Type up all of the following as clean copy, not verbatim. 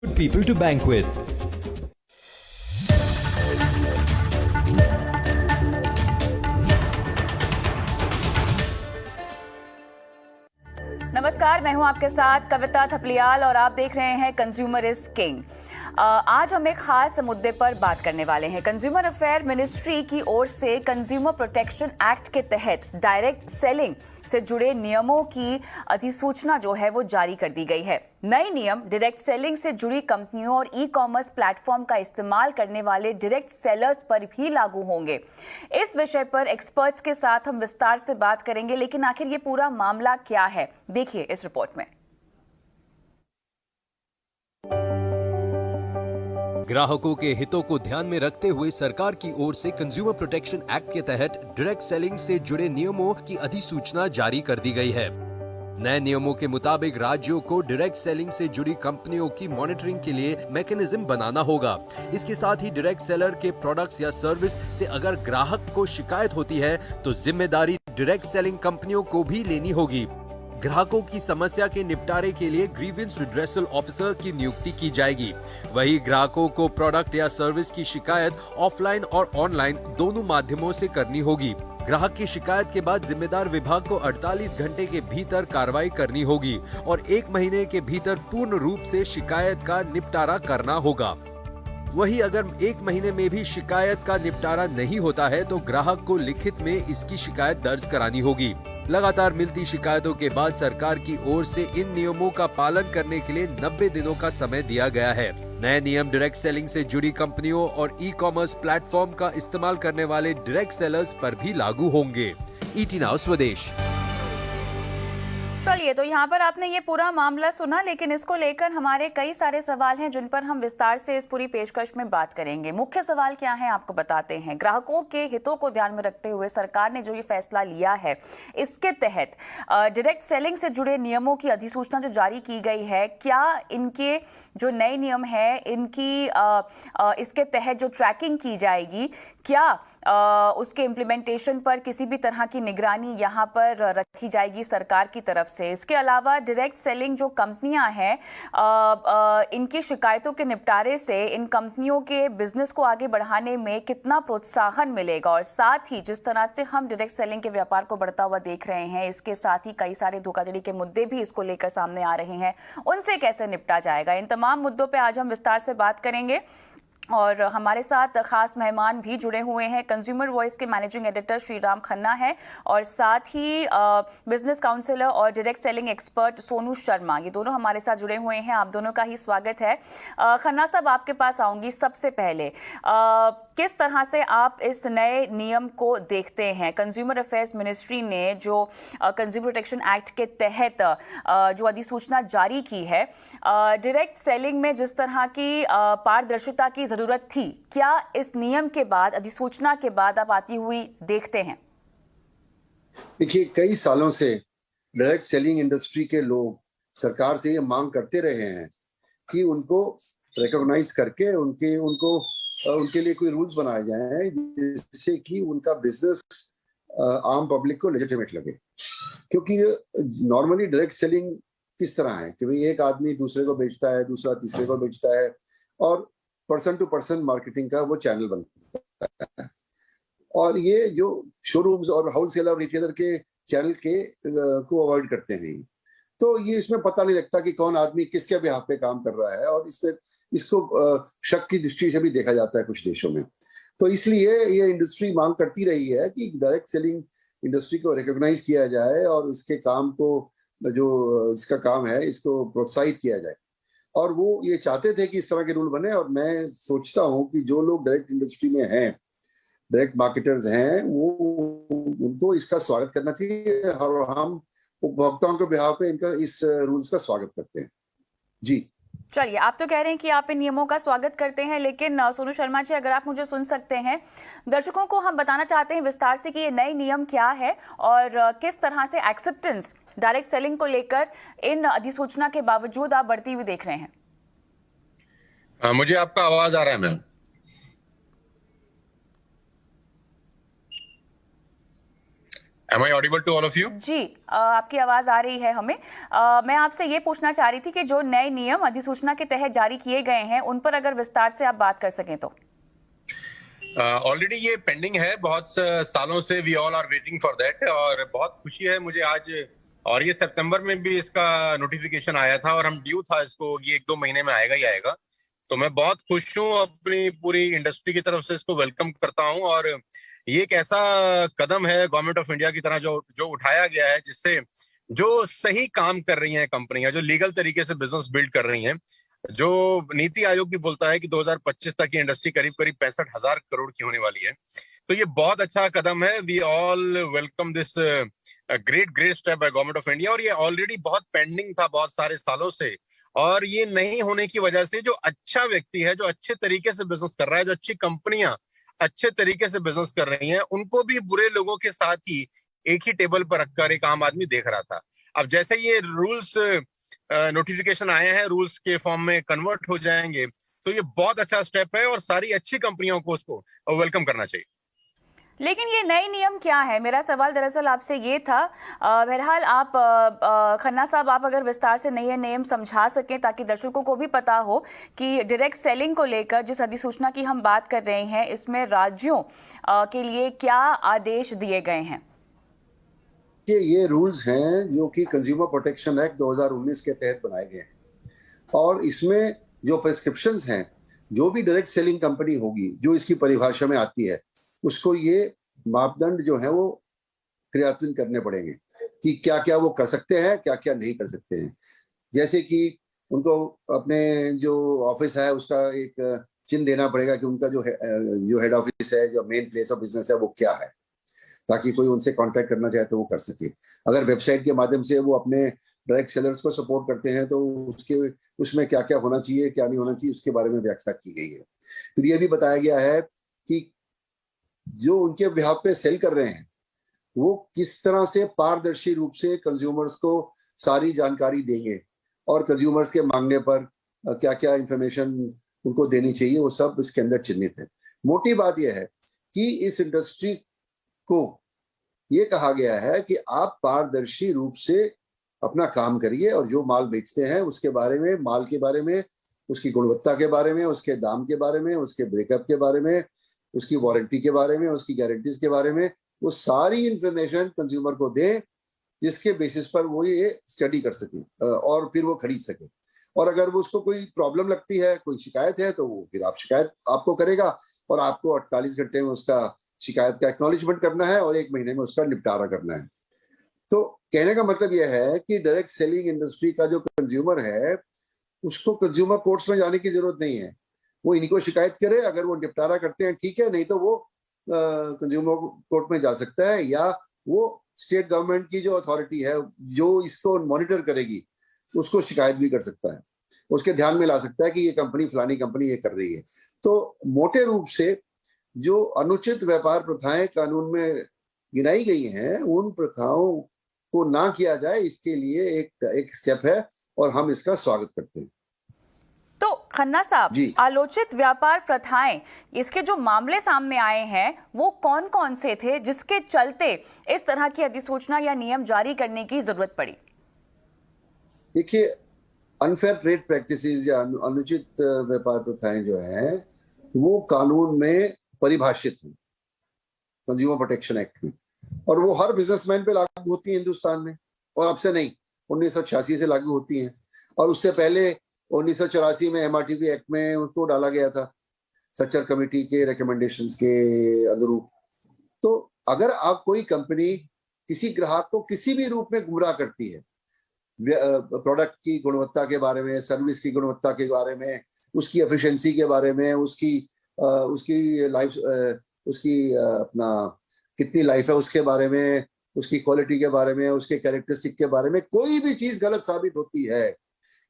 people to bank with. नमस्कार, मैं हूं आपके साथ कविता थपलियाल और आप देख रहे हैं कंज्यूमर इज किंग। आज हम एक खास मुद्दे पर बात करने वाले हैं। कंज्यूमर अफेयर मिनिस्ट्री की ओर से कंज्यूमर प्रोटेक्शन एक्ट के तहत डायरेक्ट सेलिंग से जुड़े नियमों की अधिसूचना जो है वो जारी कर दी गई है। नए नियम डायरेक्ट सेलिंग से जुड़ी कंपनियों और ई कॉमर्स प्लेटफॉर्म का इस्तेमाल करने वाले डायरेक्ट सेलर्स पर भी लागू होंगे। इस विषय पर एक्सपर्ट्स के साथ हम विस्तार से बात करेंगे, लेकिन आखिर ये पूरा मामला क्या है, देखिए इस रिपोर्ट में। ग्राहकों के हितों को ध्यान में रखते हुए सरकार की ओर से कंज्यूमर प्रोटेक्शन एक्ट के तहत डायरेक्ट सेलिंग से जुड़े नियमों की अधिसूचना जारी कर दी गई है। नए नियमों के मुताबिक राज्यों को डायरेक्ट सेलिंग से जुड़ी कंपनियों की मॉनिटरिंग के लिए मैकेनिज्म बनाना होगा। इसके साथ ही डायरेक्ट सेलर के प्रोडक्ट्स या सर्विस से अगर ग्राहक को शिकायत होती है तो जिम्मेदारी डायरेक्ट सेलिंग कंपनियों को भी लेनी होगी। ग्राहकों की समस्या के निपटारे के लिए ग्रीवेंस रिड्रेसल ऑफिसर की नियुक्ति की जाएगी। वहीं ग्राहकों को प्रोडक्ट या सर्विस की शिकायत ऑफलाइन और ऑनलाइन दोनों माध्यमों से करनी होगी। ग्राहक की शिकायत के बाद जिम्मेदार विभाग को 48 घंटे के भीतर कार्रवाई करनी होगी और 1 महीने के भीतर पूर्ण रूप से शिकायत का निपटारा करना होगा। वहीं अगर 1 महीने में भी शिकायत का निपटारा नहीं होता है तो ग्राहक को लिखित में इसकी शिकायत दर्ज करानी होगी। लगातार मिलती शिकायतों के बाद सरकार की ओर से इन नियमों का पालन करने के लिए 90 दिनों का समय दिया गया है। नए नियम डायरेक्ट सेलिंग से जुड़ी कंपनियों और ई कॉमर्स प्लेटफॉर्म का इस्तेमाल करने वाले डायरेक्ट सेलर्स पर भी लागू होंगे। ईटी नाउ स्वदेश। चलिए, तो यहाँ पर आपने ये पूरा मामला सुना, लेकिन इसको लेकर हमारे कई सारे सवाल हैं जिन पर हम विस्तार से इस पूरी पेशकश में बात करेंगे। मुख्य सवाल क्या है आपको बताते हैं। ग्राहकों के हितों को ध्यान में रखते हुए सरकार ने जो ये फैसला लिया है, इसके तहत डायरेक्ट सेलिंग से जुड़े नियमों की अधिसूचना जो जारी की गई है, क्या इनके जो नए नियम है इनकी इसके तहत जो ट्रैकिंग की जाएगी, क्या उसके इम्प्लीमेंटेशन पर किसी भी तरह की निगरानी यहाँ पर रखी जाएगी सरकार की तरफ से। इसके अलावा डायरेक्ट सेलिंग जो कंपनियां हैं, इनकी शिकायतों के निपटारे से इन कंपनियों के बिजनेस को आगे बढ़ाने में कितना प्रोत्साहन मिलेगा, और साथ ही जिस तरह से हम डायरेक्ट सेलिंग के व्यापार को बढ़ता हुआ देख रहे हैं, इसके साथ ही कई सारे धोखाधड़ी के मुद्दे भी इसको लेकर सामने आ रहे हैं, उनसे कैसे निपटा जाएगा। इन तमाम मुद्दों पर आज हम विस्तार से बात करेंगे और हमारे साथ खास मेहमान भी जुड़े हुए हैं। कंज्यूमर वॉइस के मैनेजिंग एडिटर श्रीराम खन्ना है और साथ ही बिजनेस काउंसलर और direct selling expert Sonu Sharma, ये दोनों हमारे साथ जुड़े हुए हैं। आप दोनों का ही स्वागत है। खन्ना साहब, आपके पास आऊंगी। सबसे पहले किस तरह से आप इस नए नियम को देखते हैं? कंज्यूमर अफेयर्स मिनिस्ट्री ने जो कंज्यूमर प्रोटेक्शन एक्ट के तहत जो अधिसूचना जारी की है, डायरेक्ट सेलिंग में जिस तरह की पारदर्शिता की जरूरत थी, क्या इस नियम के बाद, अधिसूचना के बाद आप आती हुई देखते हैं? देखिए, कई सालों से डायरेक्ट सेलिंग इंडस्ट्री के लोग सरकार से ये मांग करते रहे हैं कि उनको रिकॉग्नाइज करके उनके लिए कोई रूल्स बनाए जाएं जिससे कि उनका बिजनेस आम पब्लिक को लेजिटिमेट लगे। क्योंकि नॉर्मली डायरेक्ट सेलिंग किस तरह है कि भाई एक आदमी दूसरे को बेचता है, दूसरा तीसरे को बेचता है, और पर्सन टू पर्सन मार्केटिंग का वो चैनल बनता है। और ये जो शोरूम्स और होलसेलर और रिटेलर के चैनल के को अवॉइड करते हैं, तो ये इसमें पता नहीं लगता कि कौन आदमी किसके बिहाफ पे काम कर रहा है, और इसको शक की दृष्टि से भी देखा जाता है कुछ देशों में। तो इसलिए ये इंडस्ट्री मांग करती रही है कि डायरेक्ट सेलिंग इंडस्ट्री को रिकॉग्नाइज किया जाए और उसके काम को, जो इसका काम है, इसको प्रोत्साहित किया जाए। और वो ये चाहते थे कि इस तरह के रूल बने, और मैं सोचता हूँ कि जो लोग डायरेक्ट इंडस्ट्री में हैं, डायरेक्ट मार्केटर्स हैं, वो उनको इसका स्वागत करना चाहिए, और हम उपभोक्ताओं के बिहाफ पे इनका इस रूल्स का स्वागत करते हैं। जी चलिए, आप तो कह रहे हैं कि आप इन नियमों का स्वागत करते हैं, लेकिन सोनू शर्मा जी, अगर आप मुझे सुन सकते हैं, दर्शकों को हम बताना चाहते हैं विस्तार से कि ये नए नियम क्या है और किस तरह से एक्सेप्टेंस डायरेक्ट सेलिंग को लेकर इन अधिसूचना के बावजूद आप बढ़ती हुई देख रहे हैं। मुझे आपका आवाज आ रहा है ma'am? Am I audible to all of you? जी, आपकी आवाज आ रही है हमें। मैं आपसे ये पूछना चाह रही थी कि जो नए नियम अधिसूचना के तहत जारी किए गए हैं उन पर अगर विस्तार से आप बात कर सकें तो। ऑलरेडी ये पेंडिंग है, बहुत सालों से we all are waiting for that, और बहुत खुशी है मुझे आज। और ये सितंबर में भी इसका नोटिफिकेशन आया था और हम ड्यू था इसको, ये 1-2 महीने में आएगा ही आएगा। तो मैं बहुत खुश हूँ, अपनी पूरी इंडस्ट्री की तरफ से इसको वेलकम करता हूँ। और ये एक ऐसा कदम है गवर्नमेंट ऑफ इंडिया की तरह जो उठाया गया है, जिससे जो सही काम कर रही हैं कंपनियां, जो लीगल तरीके से बिजनेस बिल्ड कर रही हैं, जो नीति आयोग भी बोलता है कि 2025 तक की इंडस्ट्री करीब करीब 65,000 करोड़ की होने वाली है। तो ये बहुत अच्छा कदम है। We all welcome this great step by government of India. और ये ऑलरेडी बहुत पेंडिंग था बहुत सारे सालों से, और ये नहीं होने की वजह से जो अच्छा व्यक्ति है, जो अच्छे तरीके से बिजनेस कर रहा है, जो अच्छी कंपनियां अच्छे तरीके से बिजनेस कर रही हैं, उनको भी बुरे लोगों के साथ ही एक ही टेबल पर रखकर एक आम आदमी देख रहा था। अब जैसे ये रूल्स नोटिफिकेशन आए हैं, रूल्स के फॉर्म में कन्वर्ट हो जाएंगे, तो ये बहुत अच्छा स्टेप है और सारी अच्छी कंपनियों को उसको वेलकम करना चाहिए। लेकिन ये नए नियम क्या है? मेरा सवाल दरअसल आपसे ये था। बहरहाल आप खन्ना साहब, आप अगर विस्तार से नए नियम समझा सकें ताकि दर्शकों को भी पता हो कि डायरेक्ट सेलिंग को लेकर जिस अधिसूचना की हम बात कर रहे हैं, इसमें राज्यों के लिए क्या आदेश दिए गए हैं? ये रूल्स हैं जो कि कंज्यूमर प्रोटेक्शन एक्ट 2019 के तहत बनाए गए हैं, और इसमें जो प्रिस्क्रिप्शंस हैं, जो भी डायरेक्ट सेलिंग कंपनी होगी जो इसकी परिभाषा में आती है, उसको ये मापदंड जो है वो क्रियान्वित करने पड़ेंगे कि क्या क्या वो कर सकते हैं, क्या क्या नहीं कर सकते हैं। जैसे कि उनको अपने जो ऑफिस है उसका एक चिन्ह देना पड़ेगा कि उनका जो हेड ऑफिस है, जो मेन प्लेस ऑफ बिजनेस है, वो क्या है, ताकि कोई उनसे कांटेक्ट करना चाहे तो वो कर सके। अगर वेबसाइट के माध्यम से वो अपने डायरेक्ट सेलर्स को सपोर्ट करते हैं तो उसमें क्या क्या होना चाहिए, क्या नहीं होना चाहिए, उसके बारे में व्याख्या की गई है। फिर ये भी बताया गया है कि जो उनके बिहाफ पे सेल कर रहे हैं वो किस तरह से पारदर्शी रूप से कंज्यूमर्स को सारी जानकारी देंगे, और कंज्यूमर्स के मांगने पर क्या क्या इंफॉर्मेशन उनको देनी चाहिए, वो सब इसके अंदर चिन्हित है। मोटी बात यह है कि इस इंडस्ट्री को ये कहा गया है कि आप पारदर्शी रूप से अपना काम करिए, और जो माल बेचते हैं उसके बारे में, माल के बारे में, उसकी गुणवत्ता के बारे में, उसके दाम के बारे में, उसके ब्रेकअप के बारे में, उसकी वारंटी के बारे में, उसकी गारंटीज के बारे में, वो सारी इंफॉर्मेशन कंज्यूमर को दें, जिसके बेसिस पर वो ये स्टडी कर सके और फिर वो खरीद सके। और अगर वो उसको कोई प्रॉब्लम लगती है, कोई शिकायत है, तो वो फिर शिकायत आपको करेगा, और आपको 48 घंटे में उसका शिकायत का एक्नॉलेजमेंट करना है और 1 महीने में उसका निपटारा करना है। तो कहने का मतलब यह है कि डायरेक्ट सेलिंग इंडस्ट्री का जो कंज्यूमर है, उसको कंज्यूमर कोर्ट्स में जाने की जरूरत नहीं है। वो इनको शिकायत करे, अगर वो निपटारा करते हैं ठीक है, नहीं तो वो कंज्यूमर कोर्ट में जा सकता है, या वो स्टेट गवर्नमेंट की जो अथॉरिटी है जो इसको मॉनिटर करेगी उसको शिकायत भी कर सकता है, उसके ध्यान में ला सकता है कि ये कंपनी, फलानी कंपनी ये कर रही है। तो मोटे रूप से जो अनुचित व्यापार प्रथाएं कानून में गिनाई गई हैं, उन प्रथाओं को ना किया जाए, इसके लिए एक स्टेप है, और हम इसका स्वागत करते हैं। तो खन्ना साहब, आलोचित व्यापार प्रथाएं, इसके जो मामले सामने आए हैं वो कौन कौन से थे जिसके चलते इस तरह की अधिसूचना या नियम जारी करने की जरूरत पड़ी? देखिए, अनफेयर ट्रेड प्रैक्टिसेस या अनुचित व्यापार प्रथाएं जो है वो कानून में परिभाषित है, कंज्यूमर प्रोटेक्शन एक्ट में, और वो हर बिजनेसमैन पे लागू होती है हिंदुस्तान में, और अब से नहीं, 1986 से लागू होती हैं, और उससे पहले 1984 में MRTP एक्ट में उसको डाला गया था, सच्चर कमेटी के रिकमेंडेशंस के अनुरूप। तो अगर आप कोई कंपनी किसी ग्राहक को किसी भी रूप में गुमराह करती है, प्रोडक्ट की गुणवत्ता के बारे में, सर्विस की गुणवत्ता के बारे में, उसकी एफिशिएंसी के बारे में, उसकी लाइफ, उसकी अपना कितनी लाइफ है उसके बारे में, उसकी क्वालिटी के बारे में, उसके कैरेक्टरिस्टिक के बारे में कोई भी चीज गलत साबित होती है,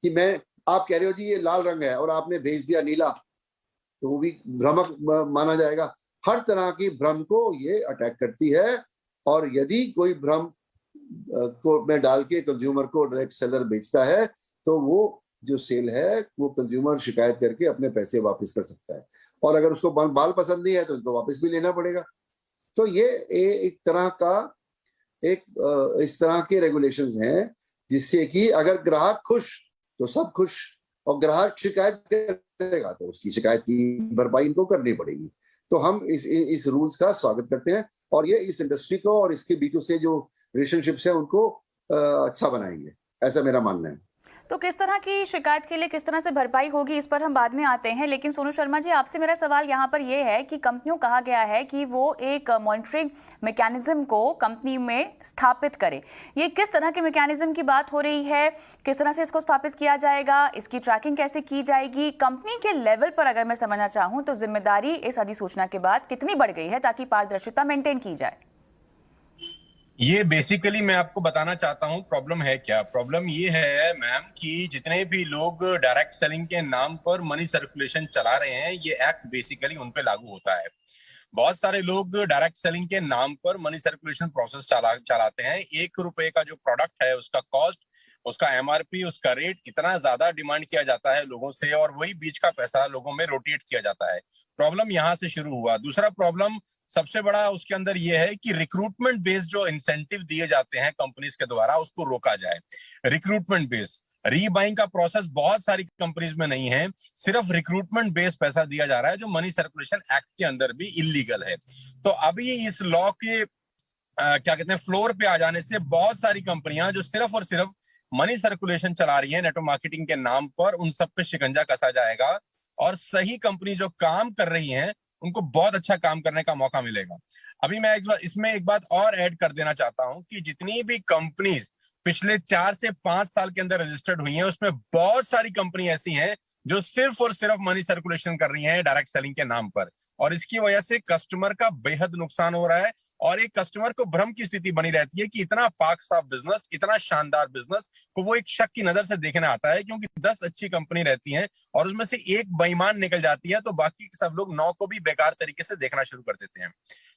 कि आप कह रहे हो जी ये लाल रंग है और आपने भेज दिया नीला, तो वो भी भ्रमक माना जाएगा। हर तरह की भ्रम को ये अटैक करती है, और यदि कोई भ्रम को में डाल के कंज्यूमर को डायरेक्ट सेलर बेचता है, तो वो जो सेल है वो कंज्यूमर शिकायत करके अपने पैसे वापस कर सकता है, और अगर उसको माल पसंद नहीं है तो उनको वापस भी लेना पड़ेगा। तो ये एक तरह का एक इस तरह के रेगुलेशंस हैं जिससे कि अगर ग्राहक खुश तो सब खुश, और ग्राहक शिकायत करेगा तो उसकी शिकायत की भरपाई इनको करनी पड़ेगी। तो हम इस रूल्स का स्वागत करते हैं और ये इस इंडस्ट्री को और इसके B2C से जो रिलेशनशिप्स है उनको अच्छा बनाएंगे, ऐसा मेरा मानना है। तो किस तरह की शिकायत के लिए किस तरह से भरपाई होगी, इस पर हम बाद में आते हैं, लेकिन सोनू शर्मा जी, आपसे मेरा सवाल यहाँ पर यह है कि कंपनियों कहा गया है कि वो एक मॉनिटरिंग मैकेनिज्म को कंपनी में स्थापित करे। ये किस तरह के मैकेनिज्म की बात हो रही है, किस तरह से इसको स्थापित किया जाएगा, इसकी ट्रैकिंग कैसे की जाएगी? कंपनी के लेवल पर अगर मैं समझना चाहूँ तो जिम्मेदारी इस अधिसूचना के बाद कितनी बढ़ गई है ताकि पारदर्शिता मेंटेन की जाए? ये बेसिकली मैं आपको बताना चाहता हूं प्रॉब्लम है क्या। प्रॉब्लम ये है मैम कि जितने भी लोग डायरेक्ट सेलिंग के नाम पर मनी सर्कुलेशन चला रहे हैं, ये एक्ट बेसिकली उन पे लागू होता है। बहुत सारे लोग डायरेक्ट सेलिंग के नाम पर मनी सर्कुलेशन प्रोसेस चलाते हैं। 1 रुपए का जो प्रोडक्ट है उसका कॉस्ट, उसका MRP, उसका रेट इतना ज्यादा डिमांड किया जाता है लोगों से, और वही बीच का पैसा लोगों में रोटेट किया जाता है। प्रॉब्लम यहाँ से शुरू हुआ। दूसरा प्रॉब्लम सबसे बड़ा उसके अंदर यह है कि रिक्रूटमेंट बेस्ड जो इंसेंटिव दिए जाते हैं कंपनीज के द्वारा, उसको रोका जाए। रिक्रूटमेंट बेस्ड रीबाइंग का प्रोसेस बहुत सारी कंपनीज में नहीं है, सिर्फ रिक्रूटमेंट बेस्ड पैसा दिया जा रहा है, जो मनी सर्कुलेशन एक्ट के अंदर भी इलीगल है। तो अभी इस लॉ के क्या कहते हैं फ्लोर पे आ जाने से बहुत सारी कंपनियां जो सिर्फ और सिर्फ मनी सर्कुलेशन चला रही है नेटवर्क मार्केटिंग के नाम पर, उन सब पे शिकंजा कसा जाएगा और सही कंपनी जो काम कर रही हैं उनको बहुत अच्छा काम करने का मौका मिलेगा। अभी मैं इसमें एक बात और ऐड कर देना चाहता हूं कि जितनी भी कंपनीज पिछले 4 से 5 साल के अंदर रजिस्टर्ड हुई हैं, उसमें बहुत सारी कंपनी ऐसी हैं जो सिर्फ और सिर्फ मनी सर्कुलेशन कर रही हैं डायरेक्ट सेलिंग के नाम पर, और इसकी वजह से कस्टमर का बेहद नुकसान हो रहा है और एक कस्टमर को भ्रम की स्थिति बनी रहती है कि इतना पाक साफ बिजनेस, इतना शानदार बिजनेस को वो एक शक की नजर से देखने आता है, क्योंकि 10 अच्छी कंपनी रहती हैं और उसमें से एक बेईमान निकल जाती है तो बाकी सब लोग 9 को भी बेकार तरीके से देखना शुरू कर देते हैं।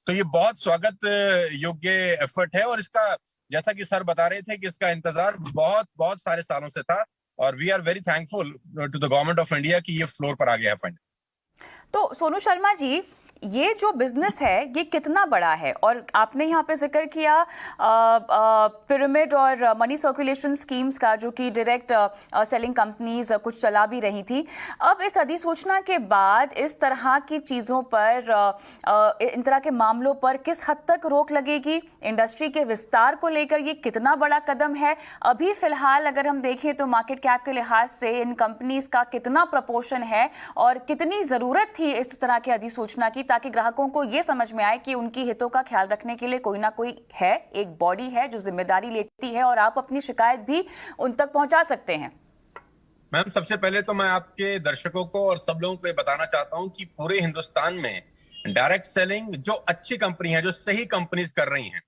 तो ये बहुत स्वागत योग्य एफर्ट है और इसका, जैसा कि सर बता रहे थे, कि इसका इंतजार बहुत बहुत सारे सालों से था और we are very thankful to the government of India कि ये फ्लोर पर आ गया है फंड। तो सोनू शर्मा जी, ये जो बिजनेस है ये कितना बड़ा है? और आपने यहाँ पे जिक्र किया पिरामिड और मनी सर्कुलेशन स्कीम्स का, जो कि डायरेक्ट सेलिंग कंपनीज कुछ चला भी रही थी। अब इस अधिसूचना के बाद इस तरह की चीज़ों पर, इन तरह के मामलों पर किस हद तक रोक लगेगी? इंडस्ट्री के विस्तार को लेकर ये कितना बड़ा कदम है? अभी फिलहाल अगर हम देखें तो मार्केट कैप के लिहाज से इन कंपनीज का कितना प्रपोर्शन है और कितनी ज़रूरत थी इस तरह की अधिसूचना की, ताकि ग्राहकों को यह समझ में आए कि उनकी हितों का ख्याल रखने के लिए कोई ना कोई है, एक बॉडी है जो जिम्मेदारी लेती है और आप अपनी शिकायत भी उन तक पहुंचा सकते हैं। मैम, सबसे पहले तो मैं आपके दर्शकों को और सब लोगों को बताना चाहता हूं कि पूरे हिंदुस्तान में डायरेक्ट सेलिंग जो अच्छी कंपनी है, जो सही कंपनीज कर रही हैं,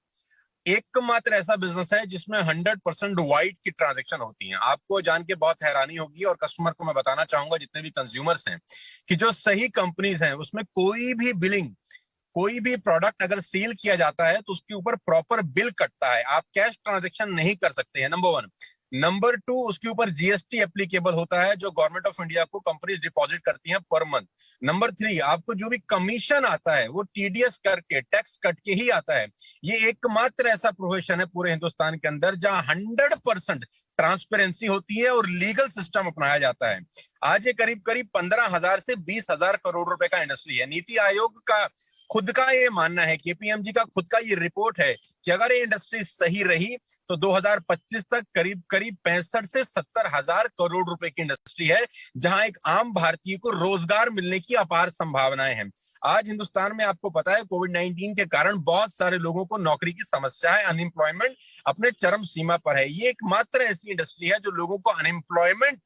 एकमात्र ऐसा बिजनेस है जिसमें 100% वाइट की ट्रांजैक्शन होती हैं। आपको जान के बहुत हैरानी होगी और कस्टमर को मैं बताना चाहूंगा, जितने भी कंज्यूमर्स हैं, कि जो सही कंपनीज हैं उसमें कोई भी बिलिंग, कोई भी प्रोडक्ट अगर सेल किया जाता है तो उसके ऊपर प्रॉपर बिल कटता है। आप कैश ट्रांजैक्शन नहीं कर सकते हैं, नंबर 1। नंबर 2, उसके ऊपर GST एप्लीकेबल होता है जो गवर्नमेंट ऑफ इंडिया को कंपनीज डिपॉजिट करती हैं पर मंथ। नंबर 3, आपको जो भी कमीशन आता है वो TDS करके, टैक्स कट के ही आता है। ये एकमात्र ऐसा प्रोफेशन है पूरे हिंदुस्तान के अंदर जहां 100% ट्रांसपेरेंसी होती है और लीगल सिस्टम अपनाया जाता है। आज ये करीब करीब 15,000 से 20,000 करोड़ रुपए का इंडस्ट्री है। नीति आयोग का खुद का ये मानना है, KPMG का खुद का ये रिपोर्ट है कि अगर ये इंडस्ट्री सही रही तो 2025 तक करीब करीब 65 से 70 हजार करोड़ रुपए की इंडस्ट्री है, जहां एक आम भारतीय को रोजगार मिलने की अपार संभावनाएं हैं। आज हिंदुस्तान में आपको पता है कोविड-19 के कारण बहुत सारे लोगों को नौकरी की समस्या है, अनएम्प्लॉयमेंट अपने चरम सीमा पर है। ये एकमात्र ऐसी इंडस्ट्री है जो लोगों को अनएम्प्लॉयमेंट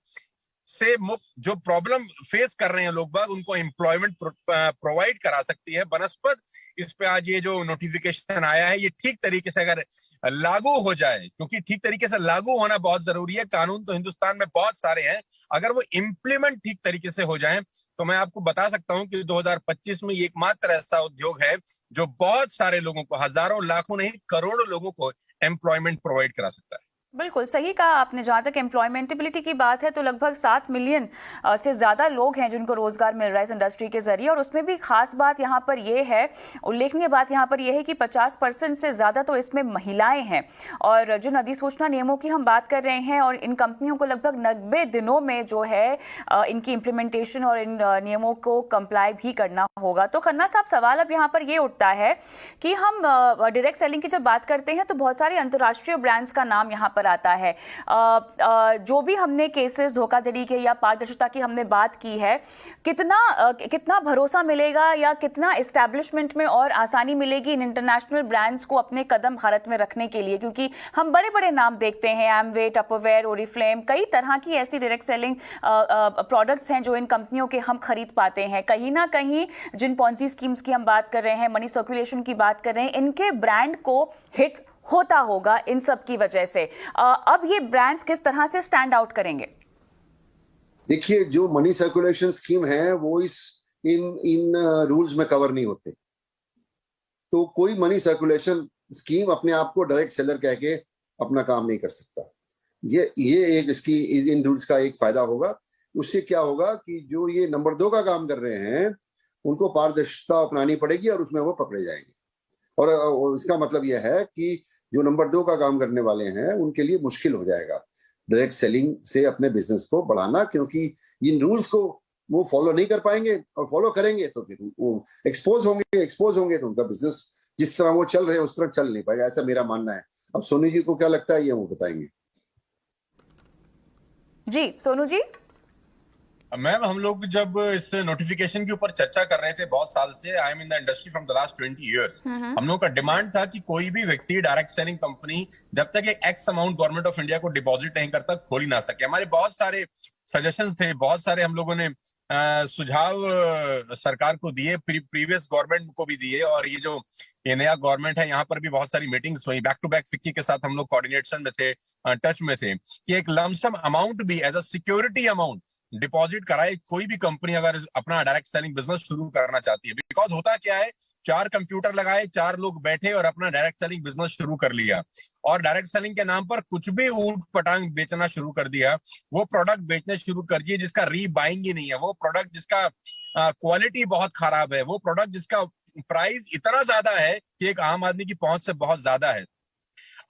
से मुक्त, जो प्रॉब्लम फेस कर रहे हैं लोग बाग, उनको एम्प्लॉयमेंट प्रोवाइड करा सकती है बनस्पत। इस पे आज ये जो नोटिफिकेशन आया है, ये ठीक तरीके से अगर लागू हो जाए, क्योंकि ठीक तरीके से लागू होना बहुत जरूरी है। कानून तो हिंदुस्तान में बहुत सारे हैं, अगर वो इम्प्लीमेंट ठीक तरीके से हो जाए तो मैं आपको बता सकता हूं कि 2025 में ये एकमात्र ऐसा उद्योग है जो बहुत सारे लोगों को, हजारों लाखों नहीं करोड़ों लोगों को एम्प्लॉयमेंट प्रोवाइड करा सकता है। बिल्कुल सही कहा आपने। जहाँ तक एम्प्लॉयमेंटेबिलिटी की बात है तो लगभग 7 मिलियन से ज़्यादा लोग हैं जिनको रोजगार मिल रहा है इस इंडस्ट्री के जरिए। और उसमें भी खास बात यहाँ पर यह है, उल्लेखनीय बात यहाँ पर यह है कि 50% से ज़्यादा तो इसमें महिलाएं हैं। और जिन अधिसूचना नियमों की हम बात कर रहे हैं, और इन कंपनियों को लगभग 90 दिनों में जो है इनकी इम्प्लीमेंटेशन और इन नियमों को कंप्लाई भी करना होगा। तो खन्ना साहब, सवाल अब यहाँ पर ये उठता है कि हम डायरेक्ट सेलिंग की जब बात करते हैं तो बहुत सारे अंतर्राष्ट्रीय ब्रांड्स का नाम यहाँ पर आता है। जो भी हमने केसेस धोखाधड़ी के या पारदर्शिता की हमने बात की है, कितना भरोसा मिलेगा या कितना एस्टैब्लिशमेंट में और आसानी मिलेगी इन इंटरनेशनल ब्रांड्स को अपने कदम भारत में रखने के लिए? क्योंकि हम बड़े बड़े नाम देखते हैं, एमवे, टपरवेयर, ओरिफ्लेम, कई तरह की ऐसी डायरेक्ट सेलिंग प्रोडक्ट्स हैं जो इन कंपनियों के हम खरीद पाते हैं। कहीं ना कहीं जिन पॉन्जी स्कीम्स की हम बात कर रहे हैं, मनी सर्कुलेशन की बात कर रहे हैं, इनके ब्रांड को हिट होता होगा इन सब की वजह से। अब ये ब्रांड्स किस तरह से स्टैंड आउट करेंगे? देखिए, जो मनी सर्कुलेशन स्कीम है वो इन रूल्स में कवर नहीं होते। तो कोई मनी सर्कुलेशन स्कीम अपने आप को डायरेक्ट सेलर कह के अपना काम नहीं कर सकता। ये एक इसकी इन रूल्स का एक फायदा होगा। उससे क्या होगा कि जो ये नंबर 2 का काम कर रहे हैं उनको पारदर्शिता अपनानी पड़ेगी और उसमें वो पकड़े जाएंगे। और इसका मतलब यह है कि जो नंबर 2 का काम करने वाले हैं उनके लिए मुश्किल हो जाएगा डायरेक्ट सेलिंग से अपने बिजनेस को बढ़ाना, क्योंकि इन रूल्स को वो फॉलो नहीं कर पाएंगे, और फॉलो करेंगे तो फिर वो एक्सपोज होंगे तो उनका बिजनेस जिस तरह वो चल रहे हैं उस तरह चल नहीं पाएगा, ऐसा मेरा मानना है। अब सोनू जी को क्या लगता है ये वो बताएंगे। जी सोनू जी। मैम, हम लोग जब इस नोटिफिकेशन के ऊपर चर्चा कर रहे थे बहुत साल से, I am in the industry from the last 20 years, हम लोग का डिमांड था कि कोई भी व्यक्ति डायरेक्ट सेलिंग कंपनी जब तक एक x amount government of India को डिपॉजिट नहीं करता खोल ही ना सके। हमारे बहुत सारे सजेशंस थे, बहुत सारे हम लोगों ने सुझाव सरकार को दिए, प्रीवियस गवर्नमेंट को भी दिए, और ये जो ये नया गवर्नमेंट है यहाँ पर भी बहुत सारी मीटिंग्स हुई। बैक टू बैक फिक्की के साथ हम लोग कोऑर्डिनेशन में थे, टच में थे कि एक लमसम अमाउंट भी as a security amount deposit कराए कोई भी कंपनी अगर अपना डायरेक्ट सेलिंग बिजनेस शुरू करना चाहती है। बिकॉज होता क्या है, 4 कंप्यूटर लगाए, 4 लोग बैठे और अपना डायरेक्ट सेलिंग बिजनेस शुरू कर लिया, और डायरेक्ट सेलिंग के नाम पर कुछ भी ऊट पटांग बेचना शुरू कर दिया। वो प्रोडक्ट बेचने शुरू कर दिए जिसका रीबाइंग ही नहीं है, वो प्रोडक्ट जिसका क्वालिटी बहुत खराब है, वो प्रोडक्ट जिसका प्राइस इतना ज्यादा है कि एक आम आदमी की पहुंच से बहुत ज्यादा है।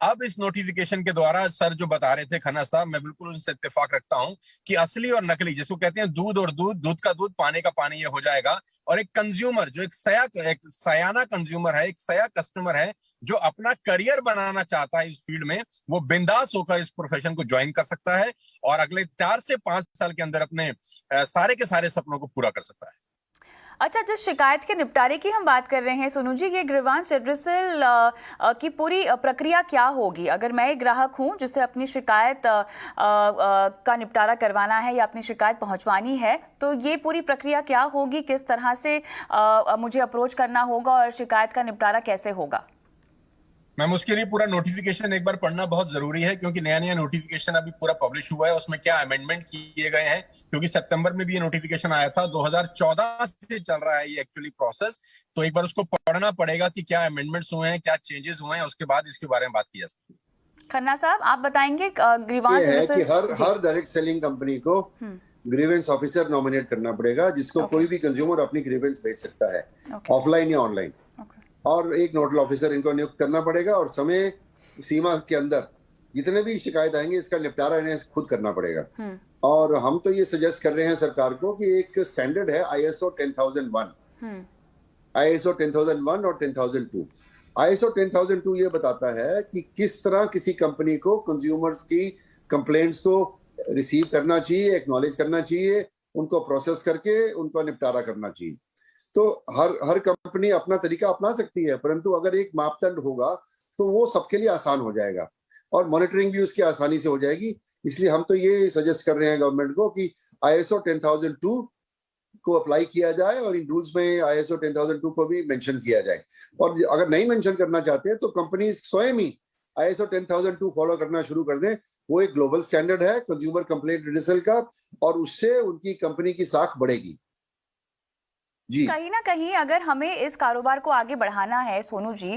अब इस नोटिफिकेशन के द्वारा सर जो बता रहे थे खन्ना साहब, मैं बिल्कुल उनसे इत्तेफाक रखता हूं कि असली और नकली, जिसको कहते हैं दूध और दूध, दूध का दूध, पानी का पानी, ये हो जाएगा। और एक कंज्यूमर जो एक सयाना कंज्यूमर है, एक सया कस्टमर है जो अपना करियर बनाना चाहता है इस फील्ड में, वो बिंदास होकर इस प्रोफेशन को ज्वाइन कर सकता है और अगले 4 से 5 साल के अंदर अपने सारे के सारे सपनों को पूरा कर सकता है। अच्छा, जिस शिकायत के निपटारे की हम बात कर रहे हैं सोनू जी, ये ग्रीवांस रेड्रेसल की पूरी प्रक्रिया क्या होगी? अगर मैं एक ग्राहक हूं जिसे अपनी शिकायत का निपटारा करवाना है या अपनी शिकायत पहुंचवानी है, तो ये पूरी प्रक्रिया क्या होगी? किस तरह से मुझे अप्रोच करना होगा और शिकायत का निपटारा कैसे होगा? मैम, उसके लिए पूरा नोटिफिकेशन एक बार पढ़ना बहुत जरूरी है, क्योंकि नया नया नोटिफिकेशन अभी पूरा पब्लिश हुआ है। उसमें क्या अमेंडमेंट किए गए हैं, क्योंकि सितंबर में भी ये नोटिफिकेशन आया था, 2014 से चल रहा है ये एक्चुअली प्रोसेस। तो एक बार उसको पढ़ना पड़ेगा कि क्या अमेंडमेंट्स हुए हैं, क्या चेंजेस हुए हैं, उसके बाद इसके बारे में बात की जा सकती है। खन्ना साहब, आप बताएंगे ग्रीवांस है कि हर डायरेक्ट सेलिंग कंपनी को ग्रीवेंस ऑफिसर नॉमिनेट करना पड़ेगा, जिसको कोई भी कंज्यूमर अपनी ग्रीवेंस भेज सकता है, ऑफलाइन या ऑनलाइन, और एक नोडल ऑफिसर इनको नियुक्त करना पड़ेगा, और समय सीमा के अंदर जितने भी शिकायत आएंगे इसका निपटारा इन्हें खुद करना पड़ेगा। और हम तो ये सजेस्ट कर रहे हैं सरकार को कि एक स्टैंडर्ड है ISO 10001, ISO 10001 और 10002। ISO 10002 ये बताता है कि किस तरह किसी कंपनी को कंज्यूमर्स की कंप्लेंट्स को रिसीव करना चाहिए, एक्नॉलेज करना चाहिए, उनको प्रोसेस करके उनका निपटारा करना चाहिए। तो हर कंपनी अपना तरीका अपना सकती है, परंतु अगर एक मापदंड होगा तो वो सबके लिए आसान हो जाएगा और मॉनिटरिंग भी उसकी आसानी से हो जाएगी। इसलिए हम तो ये सजेस्ट कर रहे हैं गवर्नमेंट को कि ISO 10002 को अप्लाई किया जाए और इन रूल्स में ISO 10002 को भी मेंशन किया जाए। और अगर नहीं मेंशन करना चाहते तो कंपनी स्वयं ही ISO 10002 फॉलो करना शुरू कर दें। वो एक ग्लोबल स्टैंडर्ड है कंज्यूमर कंप्लेंट रिड्रेसल का, और उससे उनकी कंपनी की साख बढ़ेगी। जी, कहीं ना कहीं अगर हमें इस कारोबार को आगे बढ़ाना है सोनू जी,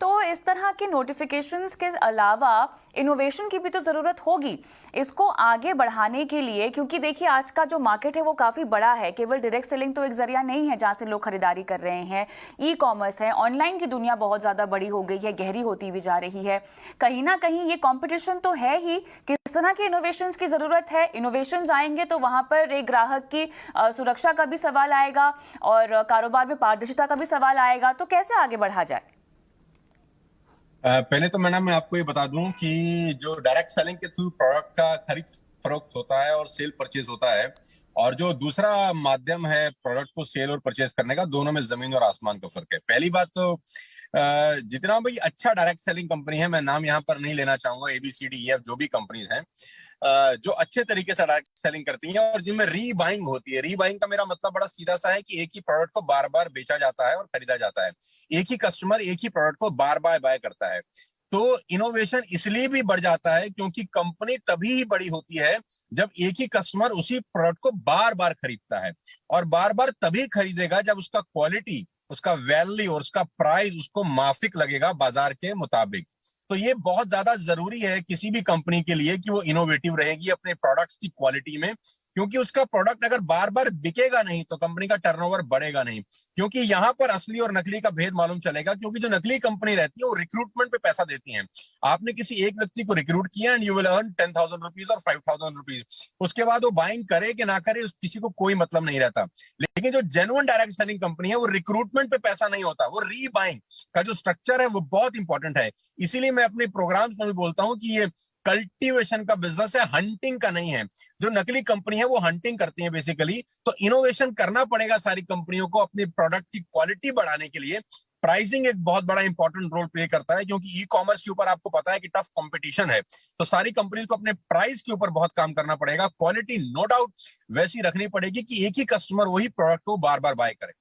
तो इस तरह के नोटिफिकेशंस के अलावा इनोवेशन की भी तो जरूरत होगी इसको आगे बढ़ाने के लिए, क्योंकि देखिए आज का जो मार्केट है वो काफी बड़ा है। केवल डायरेक्ट सेलिंग तो एक जरिया नहीं है जहां से लोग खरीदारी कर रहे हैं, ई कॉमर्स है, ऑनलाइन की दुनिया बहुत ज्यादा बड़ी हो गई है, गहरी होती भी जा रही है। कहीं ना कहीं ये कंपटीशन तो है ही, किस तरह के इनोवेशंस की जरूरत है। इनोवेशंस आएंगे तो वहां पर एक ग्राहक की सुरक्षा का भी सवाल आएगा और कारोबार में पारदर्शिता का भी सवाल आएगा। तो कैसे आगे बढ़ा जाए? पहले तो मैडम मैं आपको ये बता दूं कि जो डायरेक्ट सेलिंग के थ्रू प्रोडक्ट का खरीद फरोख्त होता है और सेल परचेज होता है, और जो दूसरा माध्यम है प्रोडक्ट को सेल और परचेज करने का, दोनों में जमीन और आसमान का फर्क है। पहली बात तो जितना भाई अच्छा डायरेक्ट सेलिंग कंपनी है, मैं नाम यहाँ पर नहीं लेना चाहूंगा, ABCDEF जो भी कंपनीज हैं जो अच्छे तरीके से डायरेक्ट सेलिंग करती हैं और जिनमें रीबाइंग होती है। रीबाइंग का मेरा मतलब बड़ा सीधा सा है कि एक ही प्रोडक्ट को बार बार बेचा जाता है और खरीदा जाता है, एक ही कस्टमर एक ही प्रोडक्ट को बार बार बाय करता है। तो इनोवेशन इसलिए भी बढ़ जाता है क्योंकि कंपनी तभी ही बड़ी होती है जब एक ही कस्टमर उसी प्रोडक्ट को बार बार खरीदता है, और बार बार तभी खरीदेगा जब उसका क्वालिटी, उसका वैल्यू और उसका प्राइस उसको माफिक लगेगा बाजार के मुताबिक। तो ये बहुत ज्यादा जरूरी है किसी भी कंपनी के लिए कि वो इनोवेटिव रहेगी अपने प्रोडक्ट्स की क्वालिटी में, क्योंकि उसका प्रोडक्ट अगर बार बार बिकेगा नहीं तो कंपनी का टर्नओवर बढ़ेगा नहीं। क्योंकि यहाँ पर असली और नकली का भेद मालूम चलेगा, क्योंकि जो नकली कंपनी रहती है वो रिक्रूटमेंट पे पैसा देती है। आपने किसी एक व्यक्ति को रिक्रूट किया and you will earn 10,000 rupees और 5,000 रुपीज, उसके बाद वो बाइंग करे कि ना करे किसी को कोई मतलब नहीं रहता। लेकिन जो जेन्युइन डायरेक्ट सेलिंग कंपनी है वो रिक्रूटमेंट पे पैसा नहीं होता, वो रीबाइंग का जो स्ट्रक्चर है वो बहुत इंपॉर्टेंट है। इसीलिए मैं अपने प्रोग्राम्स में भी बोलता हूं कि ये कल्टीवेशन का बिजनेस है, हंटिंग का नहीं है। जो नकली कंपनी है वो हंटिंग करती है बेसिकली। तो इनोवेशन करना पड़ेगा सारी कंपनियों को अपने प्रोडक्ट की क्वालिटी बढ़ाने के लिए। प्राइसिंग एक बहुत बड़ा इंपॉर्टेंट रोल प्ले करता है, क्योंकि ई कॉमर्स के ऊपर आपको पता है कि टफ कंपटीशन है। तो सारी कंपनीज को अपने प्राइस के ऊपर बहुत काम करना पड़ेगा। क्वालिटी नो डाउट वैसी रखनी पड़ेगी कि एक ही कस्टमर वही प्रोडक्ट को बार बार बाय करे।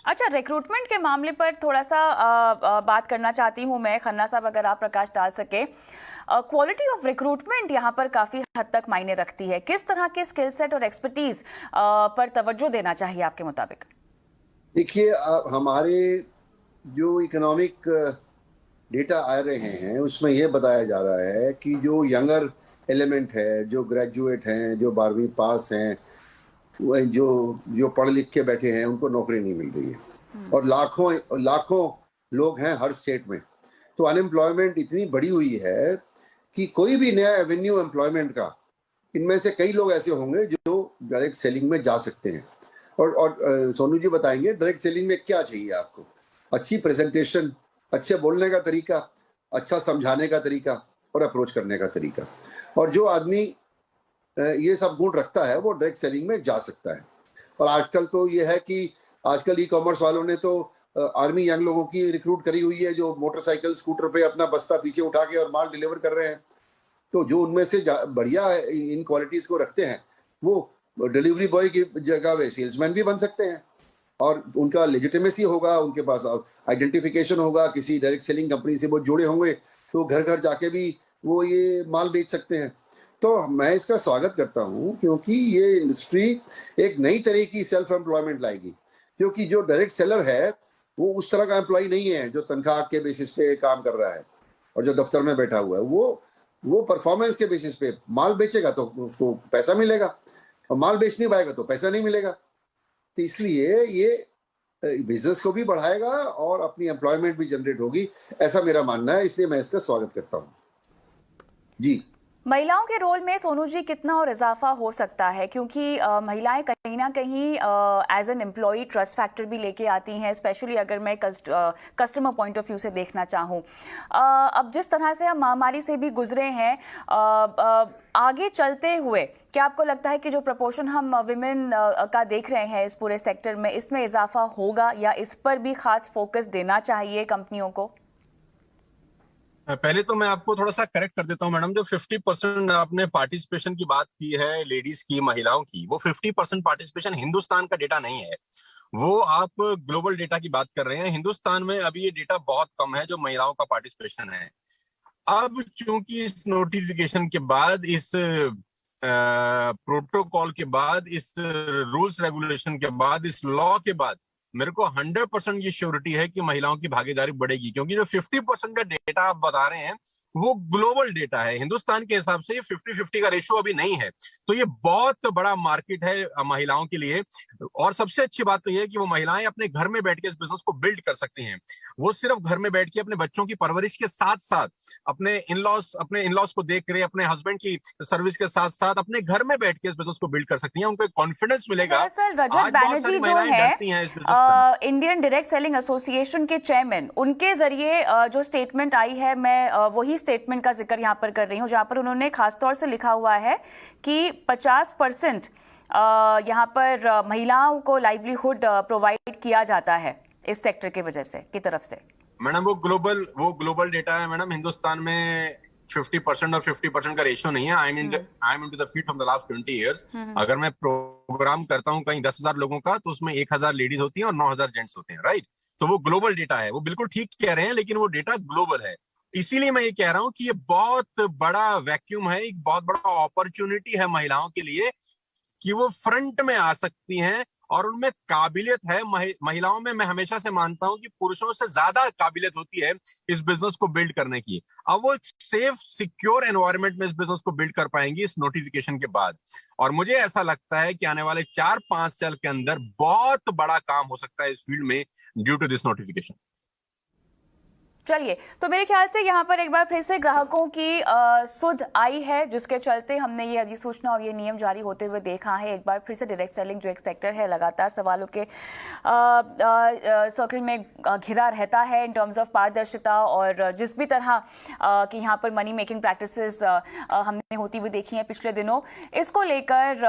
अच्छा, रिक्रूटमेंट के मामले पर थोड़ा सा बात करना चाहती हूँ मैं। खन्ना साहब, अगर आप प्रकाश डाल सके, क्वालिटी ऑफ रिक्रूटमेंट यहाँ पर काफी हद तक मायने रखती है। किस तरह के स्किल सेट और एक्सपर्टीज पर तवज्जो देना चाहिए आपके मुताबिक? देखिए, हमारे जो इकोनॉमिक डेटा आ रहे हैं उसमें यह बताया जा रहा है कि जो यंगर एलिमेंट है, जो ग्रेजुएट हैं, जो 12वीं पास हैं, जो पढ़ लिख के बैठे हैं, उनको नौकरी नहीं मिल रही है। और लाखों लोग हैं हर स्टेट में। तो अनएम्प्लॉयमेंट इतनी बड़ी हुई है कि कोई भी नया एवेन्यू एम्प्लॉयमेंट का, इनमें से कई लोग ऐसे होंगे जो डायरेक्ट सेलिंग में जा सकते हैं। और सोनू जी बताएंगे डायरेक्ट सेलिंग में क्या चाहिए आपको। अच्छी प्रेजेंटेशन, अच्छे बोलने का तरीका, अच्छा समझाने का तरीका और अप्रोच करने का तरीका। और जो आदमी ये सब गुण रखता है वो डायरेक्ट सेलिंग में जा सकता है। और आजकल तो ये है कि आजकल ई कॉमर्स वालों ने तो आर्मी यंग लोगों की रिक्रूट करी हुई है, जो मोटरसाइकिल स्कूटर पे अपना बस्ता पीछे उठा के और माल डिलीवर कर रहे हैं। तो जो उनमें से बढ़िया इन क्वालिटीज को रखते हैं वो डिलीवरी बॉय की जगह वे सेल्समैन भी बन सकते हैं, और उनका लेजिटिमेसी होगा, उनके पास आइडेंटिफिकेशन होगा, किसी डायरेक्ट सेलिंग कंपनी से वो जुड़े होंगे, तो घर घर जाके भी वो ये माल बेच सकते हैं। तो मैं इसका स्वागत करता हूं, क्योंकि ये इंडस्ट्री एक नई तरह की सेल्फ एम्प्लॉयमेंट लाएगी। क्योंकि जो डायरेक्ट सेलर है वो उस तरह का एम्प्लॉय नहीं है जो तनख्वाह के बेसिस पे काम कर रहा है और जो दफ्तर में बैठा हुआ है। वो परफॉर्मेंस के बेसिस पे माल बेचेगा तो उसको पैसा मिलेगा, और माल बेच नहीं पाएगा तो पैसा नहीं मिलेगा। तो इसलिए ये बिजनेस को भी बढ़ाएगा और अपनी एम्प्लॉयमेंट भी जनरेट होगी, ऐसा मेरा मानना है। इसलिए मैं इसका स्वागत करता हूँ जी। महिलाओं के रोल में सोनू जी कितना और इजाफा हो सकता है? क्योंकि महिलाएं कहीं ना कहीं as an employ trust factor भी लेके आती हैं, स्पेशली अगर मैं कस्टमर पॉइंट ऑफ व्यू से देखना चाहूँ। अब जिस तरह से हम महामारी से भी गुजरे हैं, आगे चलते हुए क्या आपको लगता है कि जो प्रपोर्शन हम विमेन का देख रहे हैं इस पूरे सेक्टर में, इसमें इजाफा होगा या इस पर भी खास फोकस देना चाहिए कंपनियों को? पहले तो मैं आपको थोड़ा सा करेक्ट कर देता हूं मैडम। जो 50% आपने पार्टिसिपेशन की बात की है लेडीज की, महिलाओं की, वो 50% पार्टिसिपेशन हिंदुस्तान का डेटा नहीं है, वो आप ग्लोबल डेटा की बात कर रहे हैं। हिंदुस्तान में अभी ये डेटा बहुत कम है जो महिलाओं का पार्टिसिपेशन है। अब चूंकि इस नोटिफिकेशन के बाद, इस प्रोटोकॉल के बाद, इस रूल्स रेगुलेशन के बाद, इस लॉ के बाद मेरे को 100% ये श्योरिटी है कि महिलाओं की भागीदारी बढ़ेगी, क्योंकि जो 50% का डेटा आप बता रहे हैं वो ग्लोबल डेटा है। हिंदुस्तान के हिसाब से ये 50-50 का रेशियो अभी नहीं है, तो ये बहुत बड़ा मार्केट है महिलाओं के लिए। और सबसे अच्छी बात तो ये है कि वो महिलाएं अपने घर में बैठ के इस बिजनेस को बिल्ड कर सकती हैं। वो सिर्फ घर में बैठ के अपने बच्चों की परवरिश के साथ साथ अपने इन-लॉज को देख रहे, अपने हस्बैंड की सर्विस के साथ साथ अपने घर में बैठ के इस बिजनेस को बिल्ड कर सकती हैं। उनको एक कॉन्फिडेंस मिलेगा। दरअसल रजत बैनर्जी जो है इंडियन डायरेक्ट सेलिंग एसोसिएशन के चेयरमैन, उनके जरिए जो स्टेटमेंट आई है, मैं वही स्टेटमेंट का जिक्र यहाँ पर कर रही हूँ, जहां पर उन्होंने खासतौर से लिखा हुआ है कि 50% यहाँ पर महिलाओं को लाइवलीहुड प्रोवाइड किया जाता है इस सेक्टर की वजह से, की तरफ से। मैडम वो ग्लोबल डेटा है मैडम। हिंदुस्तान में 50% और 50% का रेशियो नहीं है। I am into the field from the last 20 years. अगर मैं प्रोग्राम करता हूँ कहीं 10,000 लोगों का, तो उसमें 1,000 लेडीज होती हैं और 9,000 जेंट्स होते हैं, राइट। तो वो ग्लोबल डेटा है, वो बिल्कुल ठीक कह रहे हैं, लेकिन वो डेटा ग्लोबल है। इसीलिए मैं ये कह रहा हूं कि ये बहुत बड़ा वैक्यूम है, एक बहुत बड़ा अपॉर्चुनिटी है महिलाओं के लिए कि वो फ्रंट में आ सकती हैं और उनमें काबिलियत है। महिलाओं में मैं हमेशा से मानता हूं कि पुरुषों से ज्यादा काबिलियत होती है इस बिजनेस को बिल्ड करने की। अब वो एक सेफ सिक्योर एनवायरनमेंट में इस बिजनेस को बिल्ड कर पाएंगी इस नोटिफिकेशन के बाद। और मुझे ऐसा लगता है कि आने वाले 4-5 साल के अंदर बहुत बड़ा काम हो सकता है इस फील्ड में ड्यू टू दिस नोटिफिकेशन। चलिए, तो मेरे ख्याल से यहाँ पर एक बार फिर से ग्राहकों की सुध आई है, जिसके चलते हमने ये अधिसूचना और ये नियम जारी होते हुए देखा है। एक बार फिर से डायरेक्ट सेलिंग जो एक सेक्टर है, लगातार सवालों के सर्कल में घिरा रहता है इन टर्म्स ऑफ पारदर्शिता, और जिस भी तरह कि यहाँ पर मनी मेकिंग प्रैक्टिसेस हमने होती हुई देखी हैं पिछले दिनों, इसको लेकर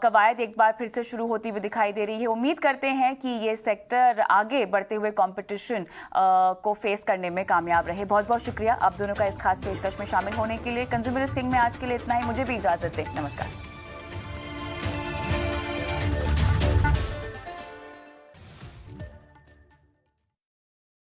कवायद एक बार फिर से शुरू होती हुई दिखाई दे रही है। उम्मीद करते हैं कि ये सेक्टर आगे बढ़ते हुए कॉम्पिटिशन को फेस करने में कामयाब रहे। बहुत बहुत शुक्रिया आप दोनों का इस खास पेशकश में शामिल होने के लिए। कंज्यूमर किंग में आज के लिए इतना ही। मुझे भी इजाजत दें। नमस्कार।